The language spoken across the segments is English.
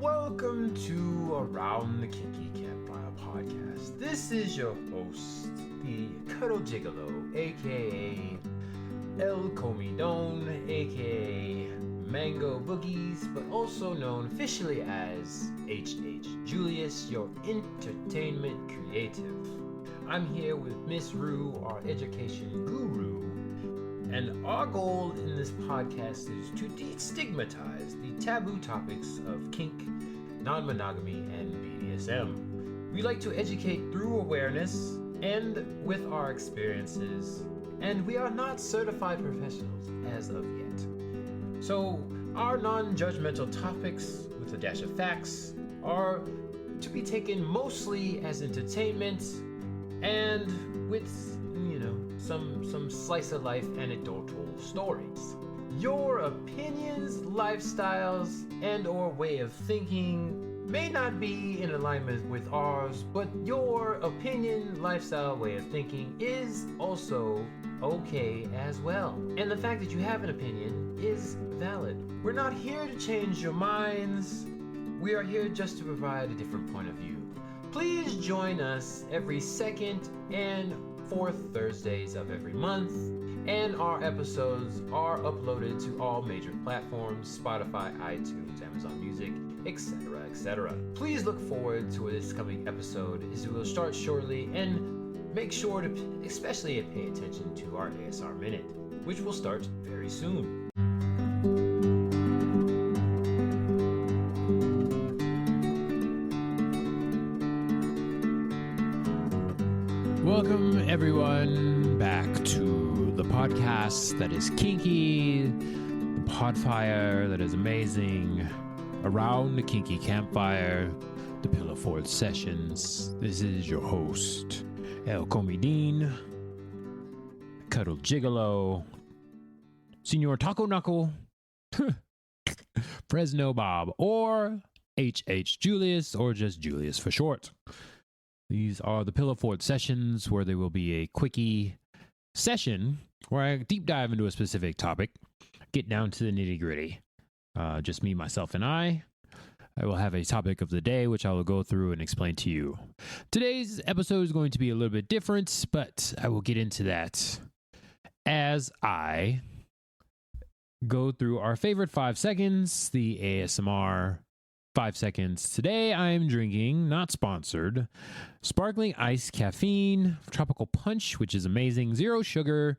Welcome to Around the Kinky Campfire podcast. This is your host, the Cuddle Gigolo, aka El Comidon, aka Mango Boogies, but also known officially as HH Julius, your entertainment creative. I'm here with Miss Rue, our education guru, and our goal in this podcast is to destigmatize the taboo topics of kink, non-monogamy, and BDSM. We like to educate through awareness and with our experiences, and we are not certified professionals as of yet. So our non-judgmental topics, with a dash of facts, are to be taken mostly as entertainment and with, some slice of life anecdotal stories. Your opinions, lifestyles, and or way of thinking may not be in alignment with ours, but your opinion, lifestyle, way of thinking is also okay as well. And the fact that you have an opinion is valid. We're not here to change your minds. We are here just to provide a different point of view. Please join us every second and fourth Thursdays of every month, and our episodes are uploaded to all major platforms: Spotify, iTunes, Amazon Music, etc., etc. Please look forward to this coming episode, as it will start shortly, and make sure to especially pay attention to our ASR Minute, which will start very soon. Welcome everyone back to the podcast that is kinky, the podfire that is amazing, Around the Kinky Campfire, the Pillow Fort Sessions. This is your host, El Comidine, Cuddle Gigolo, Senor Taco Knuckle, Fresno Bob, or HH Julius, or just Julius for short. These are the Pillow Fort Sessions, where there will be a quickie session where I deep dive into a specific topic, get down to the nitty gritty. Just me, myself, and I. I will have a topic of the day, which I will go through and explain to you. Today's episode is going to be a little bit different, but I will get into that as I go through our favorite 5 seconds, the ASMR 5 seconds. Today I'm drinking, not sponsored, sparkling iced caffeine tropical punch, which is amazing. 0 sugar,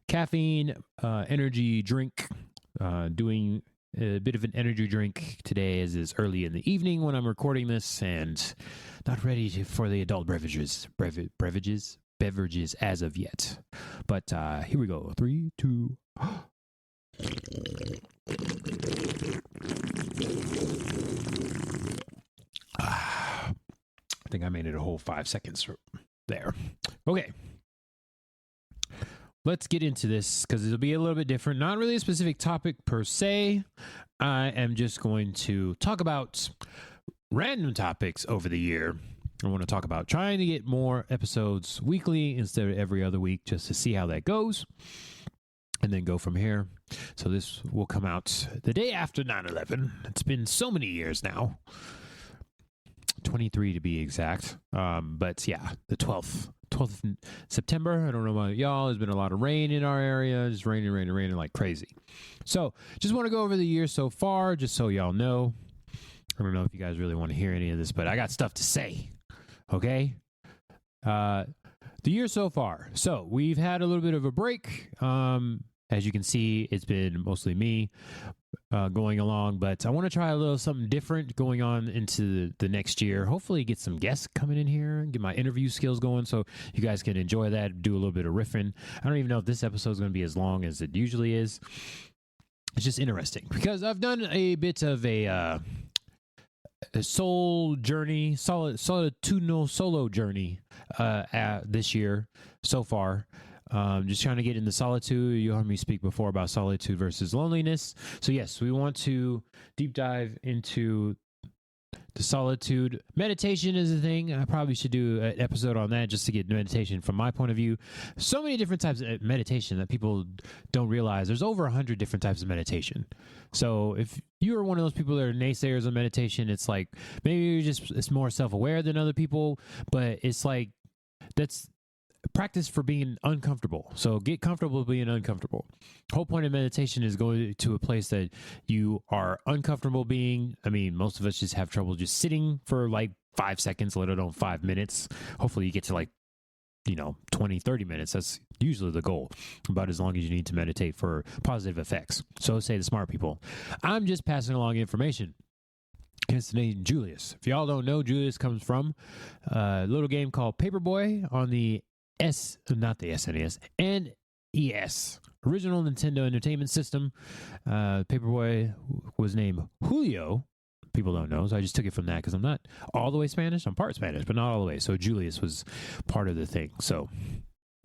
caffeine, energy drink. Doing a bit of an energy drink today, as it's early in the evening when I'm recording this, and not ready for the adult beverages as of yet. But here we go. 3, 2. I think I made it a whole 5 seconds there. Okay. Let's get into this, because it'll be a little bit different. Not really a specific topic per se. I am just going to talk about random topics over the year. I want to talk about trying to get more episodes weekly instead of every other week, just to see how that goes, and then go from here. So this will come out the day after 9/11. It's been so many years now. 23 to be exact. But yeah, the 12th of September. I don't know about y'all. There's been a lot of rain in our area. Just raining like crazy. So just want to go over the year so far, just so y'all know. I don't know if you guys really want to hear any of this, but I got stuff to say. Okay? The year so far. So we've had a little bit of a break. As you can see, it's been mostly me going along, but I want to try a little something different going on into the next year. Hopefully get some guests coming in here, get my interview skills going so you guys can enjoy that, do a little bit of riffing. I don't even know if this episode is going to be as long as it usually is. It's just interesting because I've done a bit of a soul journey, solitudinal solo journey this year so far. Just trying to get into solitude. You heard me speak before about solitude versus loneliness. So yes, we want to deep dive into the solitude. Meditation is a thing. I probably should do an episode on that just to get meditation from my point of view. So many different types of meditation that people don't realize. There's over 100 different types of meditation. So if you are one of those people that are naysayers of meditation, it's like maybe you're just it's more self-aware than other people, but it's like that's practice for being uncomfortable. So get comfortable being uncomfortable. Whole point of meditation is going to a place that you are uncomfortable being. I mean, most of us just have trouble just sitting for like 5 seconds, let alone 5 minutes. Hopefully you get to 20, 30 minutes. That's usually the goal, about as long as you need to meditate for positive effects. So say the smart people. I'm just passing along information. Hence the name Julius. If y'all don't know, Julius comes from a little game called Paperboy on the not the SNES, NES, original Nintendo Entertainment System. Paperboy was named Julio. People don't know, so I just took it from that because I'm not all the way Spanish. I'm part Spanish, but not all the way. So Julius was part of the thing. So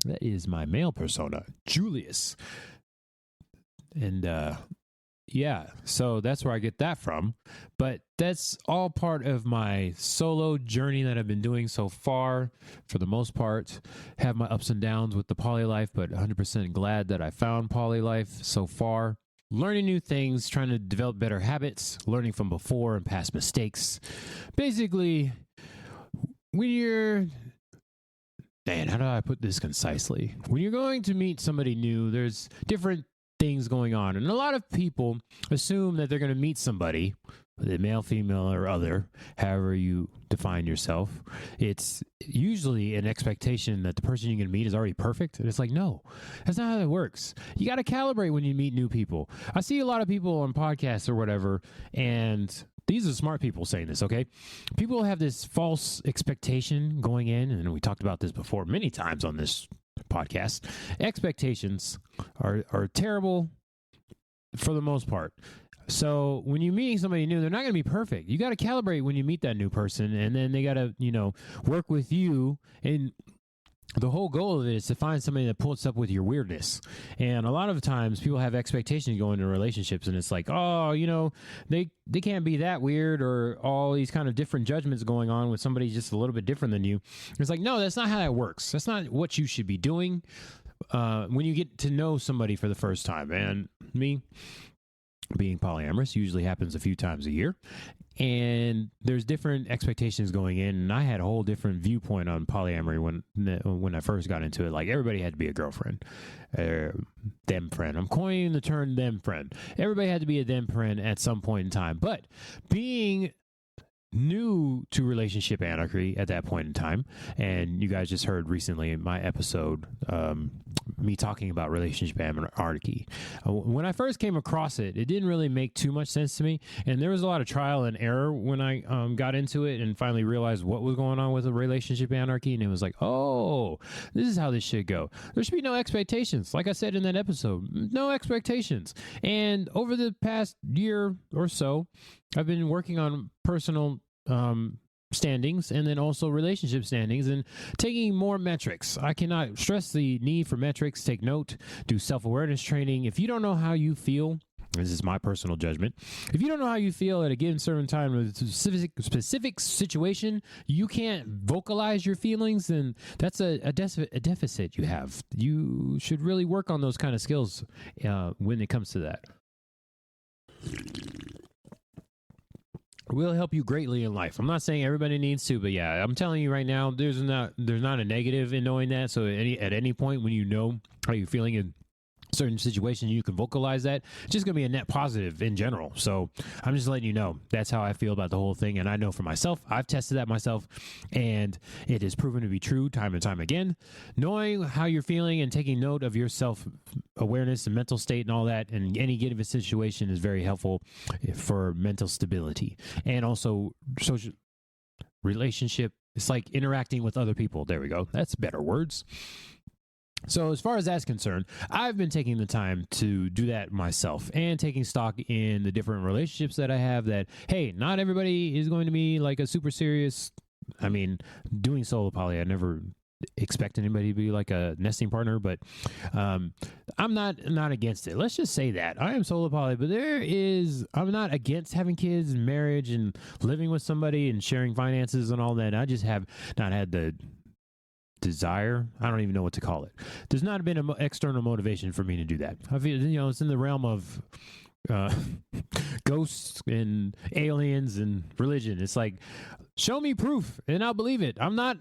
that is my male persona, Julius. And yeah, so that's where I get that from. But that's all part of my solo journey that I've been doing so far, for the most part. Have my ups and downs with the poly life, but 100% glad that I found poly life so far. Learning new things, trying to develop better habits, learning from before and past mistakes. Basically, when you're... Man, how do I put this concisely? When you're going to meet somebody new, there's different things going on. And a lot of people assume that they're going to meet somebody, the male, female, or other, however you define yourself. It's usually an expectation that the person you're going to meet is already perfect. And it's like, no, that's not how it works. You got to calibrate when you meet new people. I see a lot of people on podcasts or whatever, and these are smart people saying this, okay? People have this false expectation going in, and we talked about this before many times on this podcast. Expectations are terrible for the most part. So when you're meeting somebody new, they're not going to be perfect. You got to calibrate when you meet that new person, and then they got to, work with you. And the whole goal of it is to find somebody that pulls up with your weirdness. And a lot of times people have expectations going into relationships, and it's like, they can't be that weird, or all these kind of different judgments going on with somebody just a little bit different than you. It's like, no, that's not how that works. That's not what you should be doing when you get to know somebody for the first time. And me, being polyamorous, usually happens a few times a year, and there's different expectations going in. And I had a whole different viewpoint on polyamory when I first got into it. Like, everybody had to be a girlfriend, them friend. I'm coining the term them friend. Everybody had to be a them friend at some point in time. But being new to relationship anarchy at that point in time, and you guys just heard recently in my episode me talking about relationship anarchy. When I first came across it, it didn't really make too much sense to me, and there was a lot of trial and error when I got into it and finally realized what was going on with the relationship anarchy. And it was like, oh, this is how this should go. There should be no expectations. Like I said in that episode, no expectations. And over the past year or so, I've been working on personal standings, and then also relationship standings, and taking more metrics. I cannot stress the need for metrics. Take note, do self-awareness training. If you don't know how you feel, this is my personal judgment, if you don't know how you feel at a given certain time with a specific situation, you can't vocalize your feelings, then that's a deficit you have. You should really work on those kind of skills when it comes to that. Will help you greatly in life. I'm not saying everybody needs to, but yeah, I'm telling you right now, there's not a negative in knowing that. So at any point when you know how you're feeling in certain situation, you can vocalize that. It's just gonna be a net positive in general. So I'm just letting you know that's how I feel about the whole thing. And I know for myself, I've tested that myself, and it has proven to be true time and time again. Knowing how you're feeling and taking note of your self-awareness and mental state and all that in any given situation is very helpful for mental stability. And also social relationship, it's like interacting with other people. There we go, that's better words. So as far as that's concerned, I've been taking the time to do that myself and taking stock in the different relationships that I have, that, hey, not everybody is going to be like a super serious, doing solo poly, expect anybody to be like a nesting partner, but I'm not against it. Let's just say that I am solo poly, but I'm not against having kids and marriage and living with somebody and sharing finances and all that. I just have not had the desire. I don't even know what to call it. There's not been an external motivation for me to do that. I feel, it's in the realm of ghosts and aliens and religion. It's like, show me proof and I'll believe it. I'm not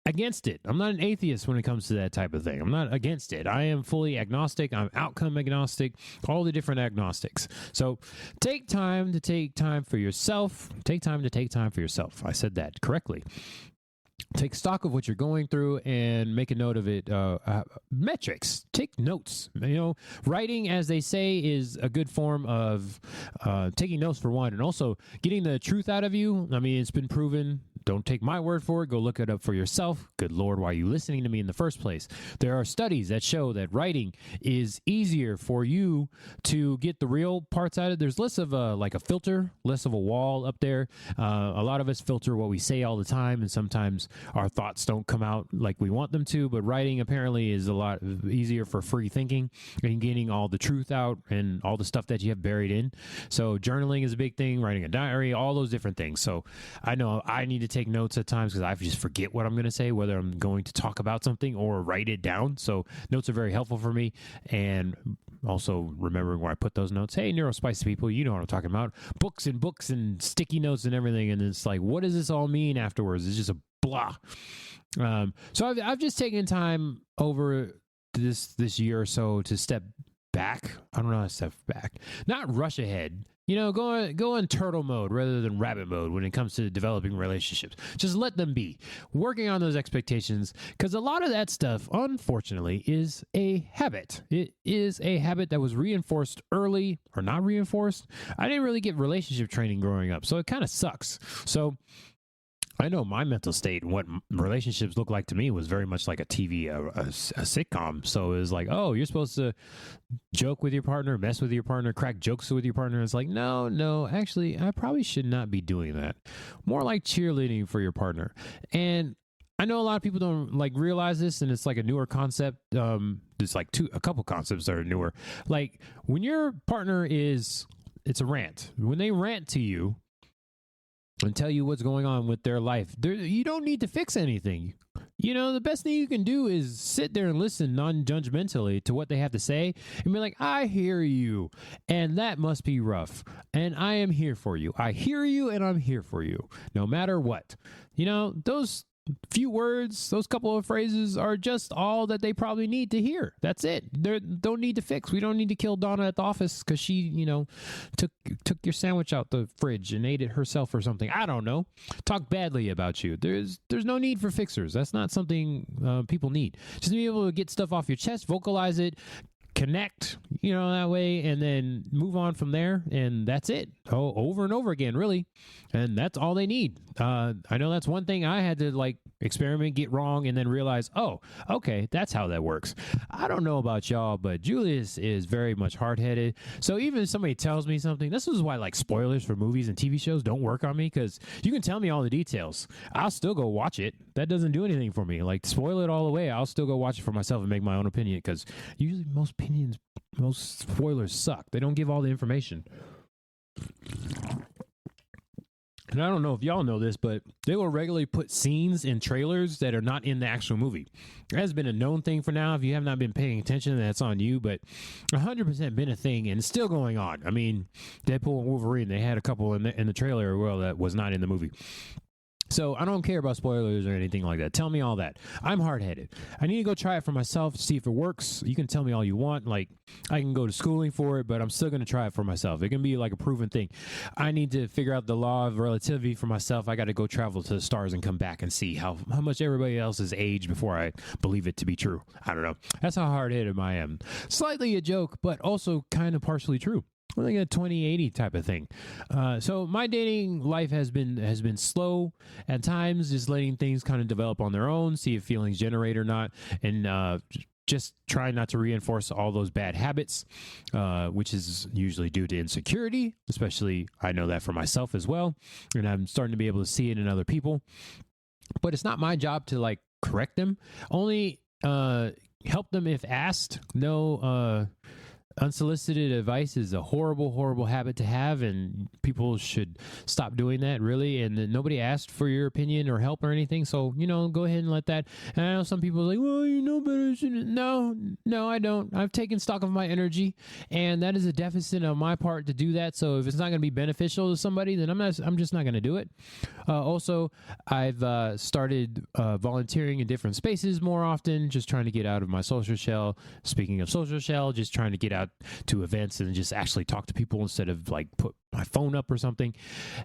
against it. I'm not an atheist when it comes to that type of thing. I'm not against it. I am fully agnostic. I'm outcome agnostic, all the different agnostics. So take time to take time for yourself. Take time to take time for yourself. I said that correctly. Take stock of what you're going through and make a note of it. Metrics. Take notes. Writing, as they say, is a good form of taking notes for one, and also getting the truth out of you. I mean, it's been proven. Don't take my word for it. Go look it up for yourself. Good Lord, why are you listening to me in the first place? There are studies that show that writing is easier for you to get the real parts out of it. There's less of a filter, less of a wall up there. A lot of us filter what we say all the time, and sometimes our thoughts don't come out like we want them to, but writing apparently is a lot easier for free thinking and getting all the truth out and all the stuff that you have buried in. So journaling is a big thing, writing a diary, all those different things. So I know I need to take notes at times because I just forget what I'm going to say, whether I'm going to talk about something or write it down. So notes are very helpful for me. And also remembering where I put those notes. Hey, neurospicy people, you know what I'm talking about. Books and sticky notes and everything. And it's like, what does this all mean afterwards? It's just a blah. So I've just taken time over this year or so to step back. I don't know how to step back. Not rush ahead. Go in turtle mode rather than rabbit mode when it comes to developing relationships. Just let them be. Working on those expectations, because a lot of that stuff, unfortunately, is a habit. It is a habit that was reinforced early or not reinforced. I didn't really get relationship training growing up, so it kind of sucks. So I know my mental state and what relationships look like to me was very much like a TV, a sitcom. So it was like, oh, you're supposed to joke with your partner, mess with your partner, crack jokes with your partner. It's like, no, actually, I probably should not be doing that. More like cheerleading for your partner. And I know a lot of people don't realize this, and it's like a newer concept. There's like a couple concepts that are newer. Like when your partner it's a rant. When they rant to you and tell you what's going on with their life, you don't need to fix anything. The best thing you can do is sit there and listen non-judgmentally to what they have to say and be like, I hear you, and that must be rough, and I am here for you. I hear you, and I'm here for you, no matter what. Those few words, those couple of phrases are just all that they probably need to hear. That's it. They don't need to fix. We don't need to kill Donna at the office because she, took your sandwich out the fridge and ate it herself or something. I don't know. Talk badly about you. There's no need for fixers. That's not something people need. Just to be able to get stuff off your chest, vocalize it, connect, that way, and then move on from there, and that's it. Over and over again, really. And that's all they need. I know that's one thing I had to experiment, get wrong, and then realize, oh, okay, that's how that works. I don't know about y'all, but Julius is very much hard-headed. So even if somebody tells me something, this is why spoilers for movies and TV shows don't work on me, because you can tell me all the details. I'll still go watch it. That doesn't do anything for me. Spoil it all away. I'll still go watch it for myself and make my own opinion, because usually most spoilers suck. They don't give all the information. And I don't know if y'all know this, but they will regularly put scenes in trailers that are not in the actual movie. It has been a known thing for now. If you have not been paying attention, that's on you, but 100% been a thing, and it's still going on. I mean, Deadpool and Wolverine, they had a couple in the trailer that was not in the movie. So I don't care about spoilers or anything like that. Tell me all that. I'm hard-headed. I need to go try it for myself, see if it works. You can tell me all you want. I can go to schooling for it, but I'm still going to try it for myself. It can be a proven thing. I need to figure out the law of relativity for myself. I got to go travel to the stars and come back and see how much everybody else has aged before I believe it to be true. I don't know. That's how hard-headed I am. Slightly a joke, but also kind of partially true. Like a 2080 type of thing. So my dating life has been slow at times, just letting things kind of develop on their own, see if feelings generate or not, and just try not to reinforce all those bad habits, which is usually due to insecurity, especially I know that for myself as well, and I'm starting to be able to see it in other people. But it's not my job to correct them. Only help them if asked. No, unsolicited advice is a horrible, horrible habit to have, and people should stop doing that, really. And nobody asked for your opinion or help or anything, so, go ahead and let that. And I know some people are like, well, you know better. No, I don't. I've taken stock of my energy, and that is a deficit on my part to do that. So if it's not going to be beneficial to somebody, then I'm just not going to do it. Also, I've started volunteering in different spaces more often, just trying to get out of my social shell. Speaking of social shell, just trying to get out to events and just actually talk to people instead of like put my phone up or something.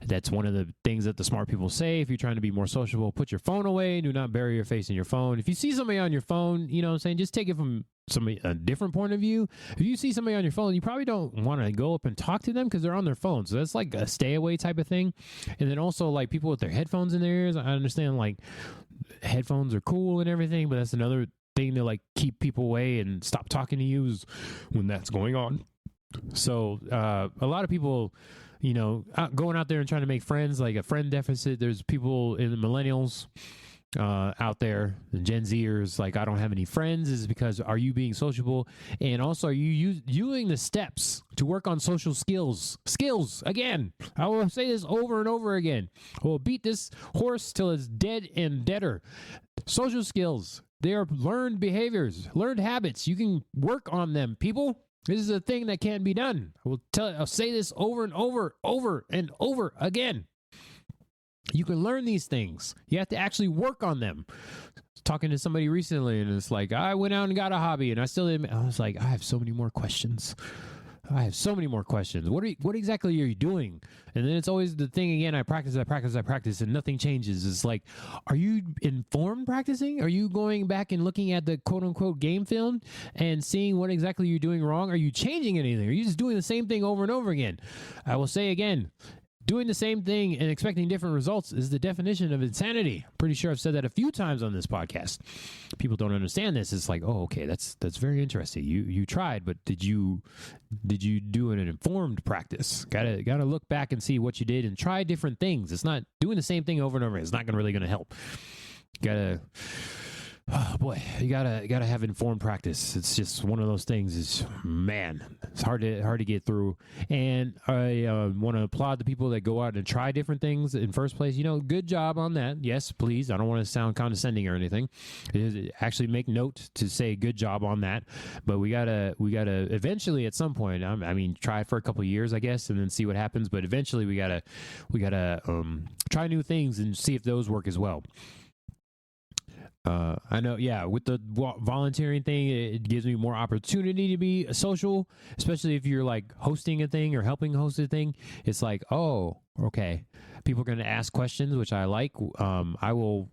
That's one of the things that the smart people say. If you're trying to be more sociable, put your phone away. Do not bury your face in your phone. If you see somebody on your phone, you know what I'm saying, just take it from a different point of view. If you see somebody on your phone, you probably don't want to go up and talk to them because they're on their phone. So that's like a stay away type of thing. And then also like people with their headphones in their ears. I understand like headphones are cool and everything, but that's another thing to like keep people away and stop talking to you is when that's going on. So a lot of people, going out there and trying to make friends, like a friend deficit. There's people in the millennials out there, the Gen Zers, like, I don't have any friends, is because are you being sociable? And also, are you using the steps to work on social skills? Again, I will say this over and over again. We'll beat this horse till it's dead and deader. Social skills. They are learned behaviors, learned habits. You can work on them, people. This is a thing that can be done. I'll say this over and over and over again. You can learn these things. You have to actually work on them. Talking to somebody recently, and it's like, I went out and got a hobby, and I still didn't. I was like, I have so many more questions. What exactly are you doing? And then it's always the thing again, I practice, and nothing changes. It's like, are you informed practicing? Are you going back and looking at the quote-unquote game film and seeing what exactly you're doing wrong? Are you changing anything? Are you just doing the same thing over and over again? I will say again, doing the same thing and expecting different results is the definition of insanity. Pretty sure I've said that a few times on this podcast. People don't understand this. It's like, oh, okay, that's very interesting. You tried, but did you do an informed practice? Gotta look back and see what you did and try different things. It's not doing the same thing over and over. It's not really gonna help. Oh boy, you gotta have informed practice. It's just one of those things. It's hard to get through. And I want to applaud the people that go out and try different things in first place. Good job on that. Yes, please. I don't want to sound condescending or anything. Actually, make note to say good job on that. But we gotta eventually at some point. Try it for a couple of years, I guess, and then see what happens. But eventually, we gotta try new things and see if those work as well. I know, with the volunteering thing, it gives me more opportunity to be social, especially if you're like hosting a thing or helping host a thing. It's like, oh, okay. People are going to ask questions, which I like. I will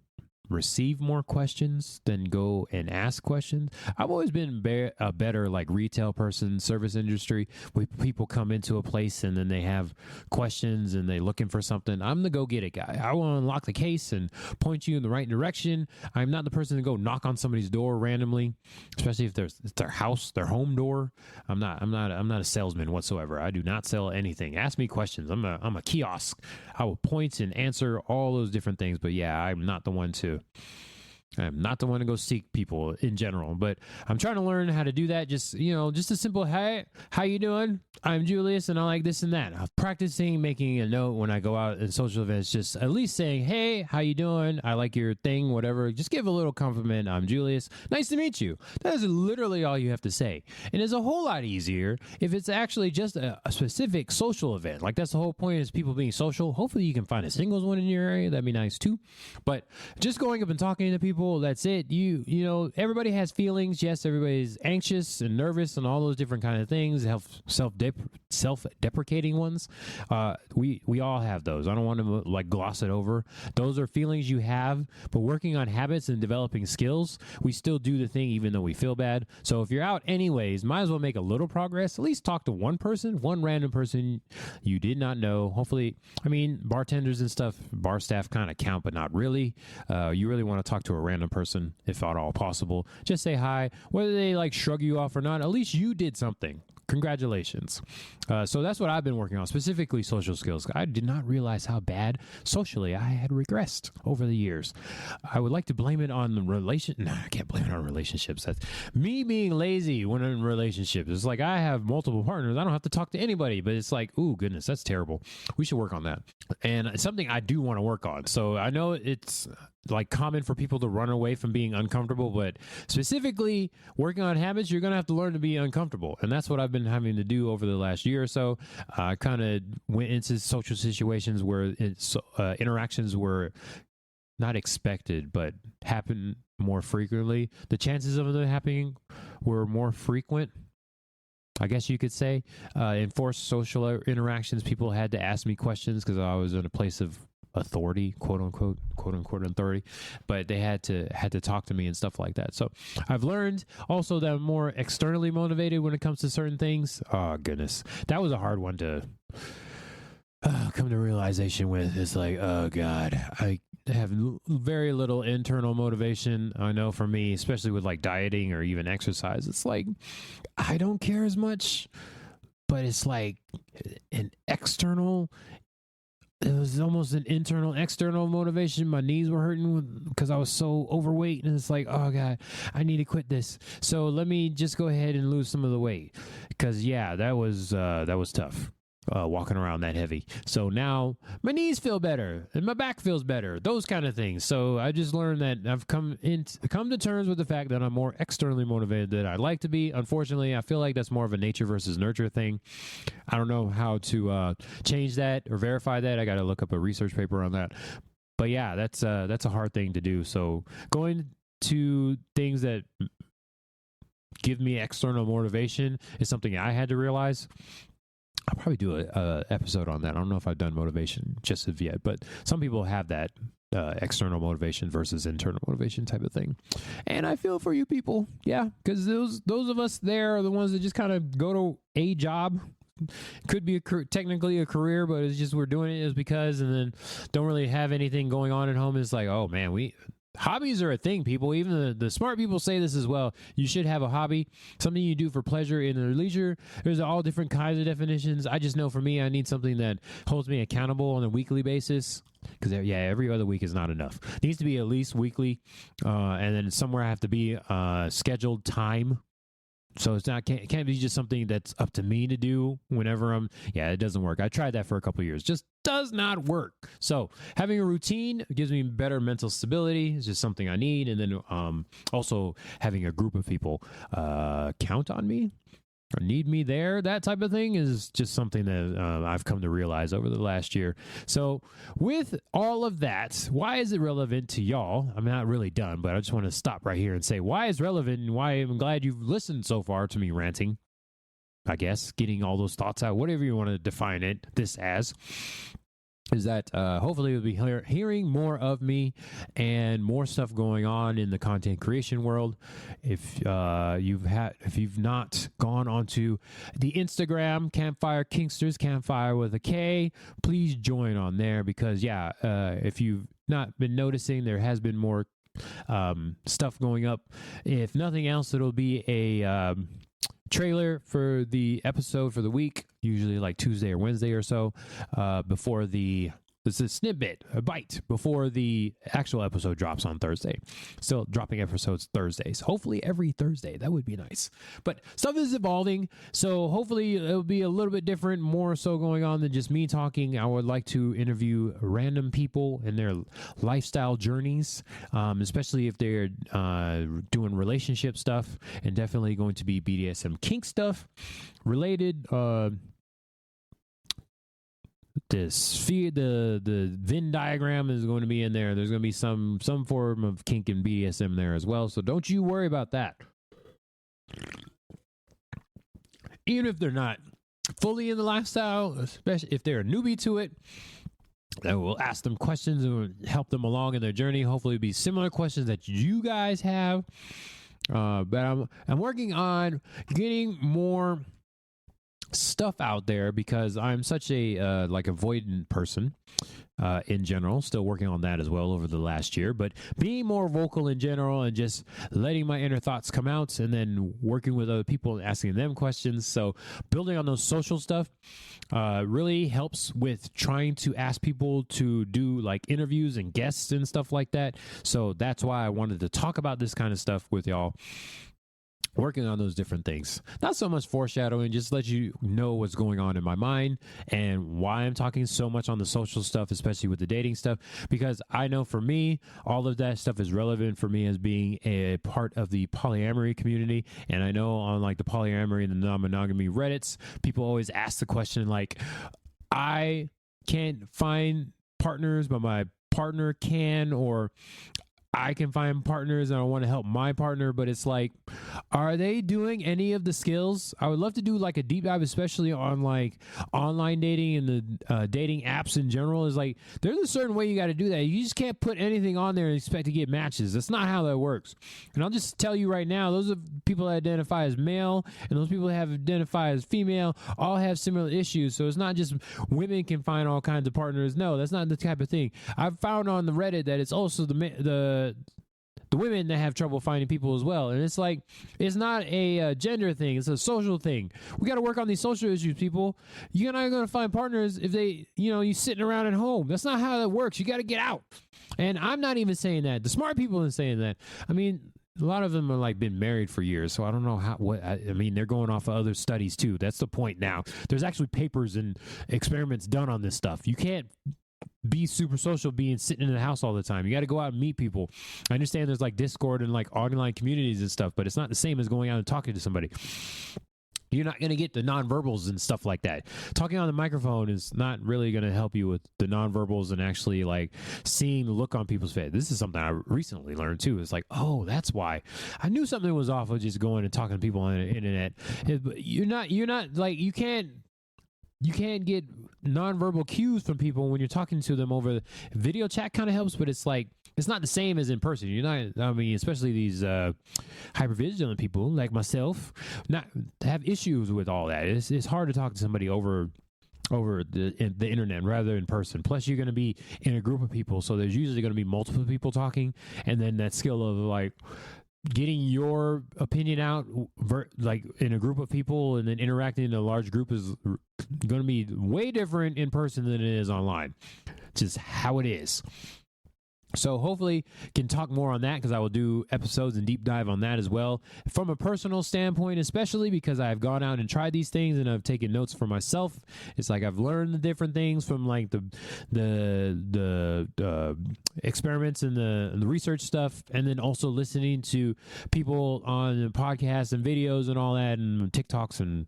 receive more questions than go and ask questions. I've always been a better like retail person, service industry, where people come into a place and then they have questions and they're looking for something. I'm the go get it guy. I will unlock the case and point you in the right direction. I'm not the person to go knock on somebody's door randomly, especially if it's their house, their home door. I'm not a salesman whatsoever. I do not sell anything. Ask me questions. I'm a kiosk. I will point and answer all those different things. But I'm not the one to go seek people in general, but I'm trying to learn how to do that. Just a simple, hey, how you doing? I'm Julius and I like this and that. I'm practicing making a note when I go out in social events, just at least saying, hey, how you doing? I like your thing, whatever. Just give a little compliment. I'm Julius. Nice to meet you. That is literally all you have to say. And it's a whole lot easier if it's actually just a specific social event. Like that's the whole point, is people being social. Hopefully you can find a singles one in your area. That'd be nice too. But just going up and talking to people, that's it. Everybody has feelings. Yes, everybody's anxious and nervous and all those different kind of things. Self-deprecating ones. We all have those. I don't want to like gloss it over. Those are feelings you have, but working on habits and developing skills, we still do the thing even though we feel bad. So if you're out anyways, might as well make a little progress. At least talk to one random person you did not know. Hopefully, bartenders and stuff, bar staff kind of count, but not really. You really want to talk to a random person, if at all possible. Just say hi. Whether they like shrug you off or not, at least you did something. congratulations. So that's what I've been working on, specifically social skills. I did not realize how bad socially I had regressed over the years. I would like to blame it on the I can't blame it on relationships. That's me being lazy when in relationships. It's like I have multiple partners. I don't have to talk to anybody, but it's like, ooh, goodness, that's terrible. We should work on that. And it's something I do want to work on. So I know it's like common for people to run away from being uncomfortable, but specifically working on habits, you're going to have to learn to be uncomfortable. And that's what I've been having to do over the last year or so. I kind of went into social situations where interactions were not expected, but happen more frequently. The chances of them happening were more frequent, I guess you could say. In forced social interactions, people had to ask me questions because I was in a place of authority, quote unquote authority, but they had to talk to me and stuff like that. So I've learned also that I'm more externally motivated when it comes to certain things. Oh goodness, that was a hard one to come to realization with. It's like, oh God, I have very little internal motivation. I know for me, especially with like dieting or even exercise, it's like I don't care as much, but it's like an external. It was almost an internal, external motivation. My knees were hurting because I was so overweight, and it's like, oh God, I need to quit this. So let me just go ahead and lose some of the weight, because yeah, that was tough. Walking around that heavy. So now my knees feel better and my back feels better, those kind of things. So I just learned that I've come to terms with the fact that I'm more externally motivated than I'd like to be. Unfortunately, I feel like that's more of a nature versus nurture thing. I don't know how to change that or verify that. I got to look up a research paper on that. But yeah, that's a hard thing to do. So going to things that give me external motivation is something I had to realize. I'll probably do a episode on that. I don't know if I've done motivation just of yet, but some people have that external motivation versus internal motivation type of thing. And I feel for you people. Yeah, because those of us there are the ones that just kind of go to a job. Could be technically a career, but it's just we're doing it is because, and then don't really have anything going on at home. It's like, oh man, hobbies are a thing, people. Even the smart people say this as well. You should have a hobby, something you do for pleasure and their leisure. There's all different kinds of definitions. I just know for me, I need something that holds me accountable on a weekly basis. Because, yeah, every other week is not enough. It needs to be at least weekly. And then somewhere I have to be scheduled time. So it can't be just something that's up to me to do whenever it doesn't work. I tried that for a couple of years. Just does not work. So having a routine gives me better mental stability. It's just something I need. And then also having a group of people count on me or need me there, that type of thing is just something that I've come to realize over the last year. So with all of that, why is it relevant to y'all? I'm not really done, but I just want to stop right here and say why it's relevant and why I'm glad you've listened so far to me ranting, I guess, getting all those thoughts out, whatever you want to define this as. Is that hopefully you'll be hearing more of me and more stuff going on in the content creation world. If you've not gone onto the Instagram Campfire Kinksters, Campfire with a K, please join on there because if you've not been noticing, there has been more stuff going up. If nothing else, it'll be a trailer for the episode for the week, usually like Tuesday or Wednesday or so, it's a snippet, a bite before the actual episode drops on Thursday. Still dropping episodes Thursdays. Hopefully every Thursday. That would be nice. But stuff is evolving, so hopefully it'll be a little bit different, more so going on than just me talking. I would like to interview random people and their lifestyle journeys, especially if they're doing relationship stuff, and definitely going to be BDSM kink stuff related. The Venn diagram is going to be in there. There's going to be some form of kink and BDSM there as well. So don't you worry about that. Even if they're not fully in the lifestyle, especially if they're a newbie to it, then we'll ask them questions and help them along in their journey. Hopefully it'll be similar questions that you guys have. But I'm working on getting more stuff out there because I'm such a like avoidant person in general. Still working on that as well over the last year, but being more vocal in general and just letting my inner thoughts come out, and then working with other people and asking them questions. So building on those social stuff really helps with trying to ask people to do like interviews and guests and stuff like that. So that's why I wanted to talk about this kind of stuff with y'all. Working on those different things. Not so much foreshadowing, just let you know what's going on in my mind and why I'm talking so much on the social stuff, especially with the dating stuff, because I know for me, all of that stuff is relevant for me as being a part of the polyamory community. And I know on like the polyamory and the non-monogamy Reddits, people always ask the question like, I can't find partners, but my partner can, or I can find partners and I want to help my partner, but it's like, are they doing any of the skills? I would love to do like a deep dive, especially on like online dating and the dating apps in general. Is like, there's a certain way you got to do that. You just can't put anything on there and expect to get matches. That's not how that works. And I'll just tell you right now, those are people that identify as male and those people that have identified as female all have similar issues. So it's not just women can find all kinds of partners. No, that's not the type of thing. I've found on the Reddit that it's also the women that have trouble finding people as well. And it's like, it's not a gender thing. It's a social thing. We got to work on these social issues, people. You're not going to find partners if they, you sitting around at home. That's not how that works. You got to get out. And I'm not even saying that. The smart people are saying that. I mean, a lot of them are like been married for years, so I don't know I mean, they're going off of other studies too. That's the point now. There's actually papers and experiments done on this stuff. You can't be super social being sitting in the house all the time. You got to go out and meet people. I understand there's like Discord and like online communities and stuff, but it's not the same as going out and talking to somebody. You're not going to get the nonverbals and stuff like that. Talking on the microphone is not really going to help you with the nonverbals and actually like seeing the look on people's face. This is something I recently learned too. It's like, oh, that's why I knew something was off with just going and talking to people on the internet. You're not like, you can't get nonverbal cues from people when you're talking to them over video chat. Kind of helps, but it's like, it's not the same as in person. You're not, I mean, especially these hypervigilant people like myself, not have issues with all that. It's hard to talk to somebody over the internet rather than in person. Plus, you're going to be in a group of people, so there's usually going to be multiple people talking, and then that skill of like getting your opinion out like in a group of people and then interacting in a large group is going to be way different in person than it is online. Just how it is. So hopefully can talk more on that, because I will do episodes and deep dive on that as well. From a personal standpoint, especially because I've gone out and tried these things and I've taken notes for myself. It's like I've learned the different things from like the experiments and the research stuff, and then also listening to people on podcasts and videos and all that, and TikToks and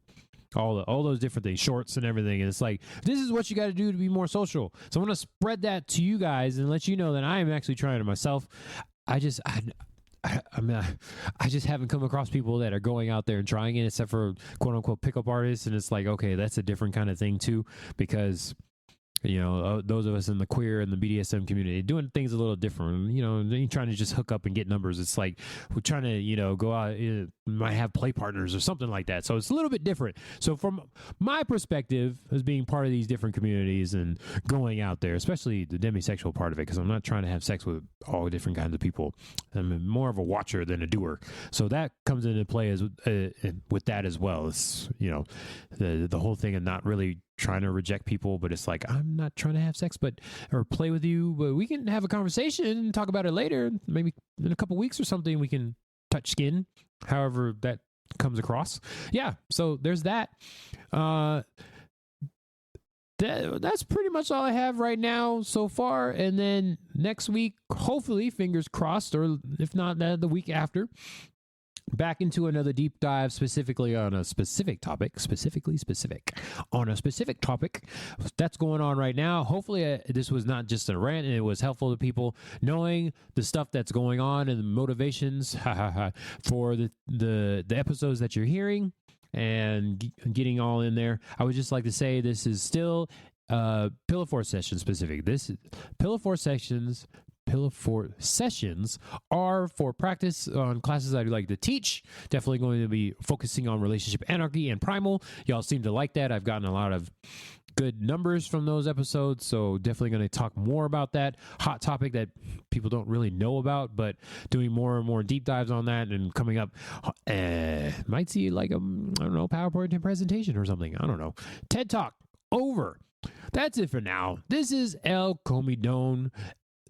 all those different things, shorts and everything. And it's like, this is what you got to do to be more social. So I'm going to spread that to you guys and let you know that I am actually trying it myself. I just haven't come across people that are going out there and trying it, except for quote unquote pickup artists. And it's like, okay, that's a different kind of thing too, because those of us in the queer and the BDSM community doing things a little different. You're trying to just hook up and get numbers. It's like we're trying to, go out, might have play partners or something like that. So it's a little bit different. So from my perspective as being part of these different communities and going out there, especially the demisexual part of it, because I'm not trying to have sex with all different kinds of people. I'm more of a watcher than a doer. So that comes into play as with that as well. It's, the whole thing of not really trying to reject people, but it's like, I'm not trying to have sex or play with you, but we can have a conversation and talk about it later. Maybe in a couple weeks or something we can touch skin, however that comes across. Yeah, so there's that. That's pretty much all I have right now so far. And then next week, hopefully, fingers crossed, or if not the week after, back into another deep dive specifically on a specific topic, on a specific topic that's going on right now. Hopefully this was not just a rant and it was helpful to people knowing the stuff that's going on and the motivations for the episodes that you're hearing and getting all in there. I would just like to say this is still Pillow Fort Session specific. This is Pillow Fort Sessions Pillow Fort sessions are for practice on classes I like to teach. Definitely going to be focusing on relationship anarchy and primal. Y'all seem to like that. I've gotten a lot of good numbers from those episodes, so definitely going to talk more about that hot topic that people don't really know about, but doing more and more deep dives on that, and coming up might see like a, I don't know, PowerPoint presentation or something. I don't know. TED Talk over. That's it for now. This is El Comidon,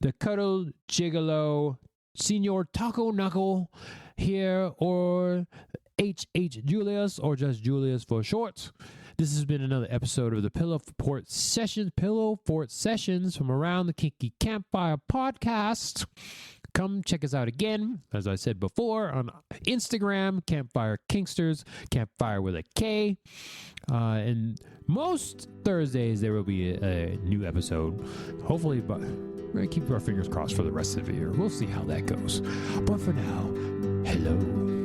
the Cuddle Gigolo, Senor Taco Knuckle here, or HH Julius, or just Julius for short. This has been another episode of the Pillow Fort Sessions from Around the Kinky Campfire podcast. Come check us out again, as I said before, on Instagram, Campfire Kinksters, Campfire with a K. And most Thursdays there will be a new episode. Hopefully, but we're going to keep our fingers crossed for the rest of the year. We'll see how that goes. But for now, hello.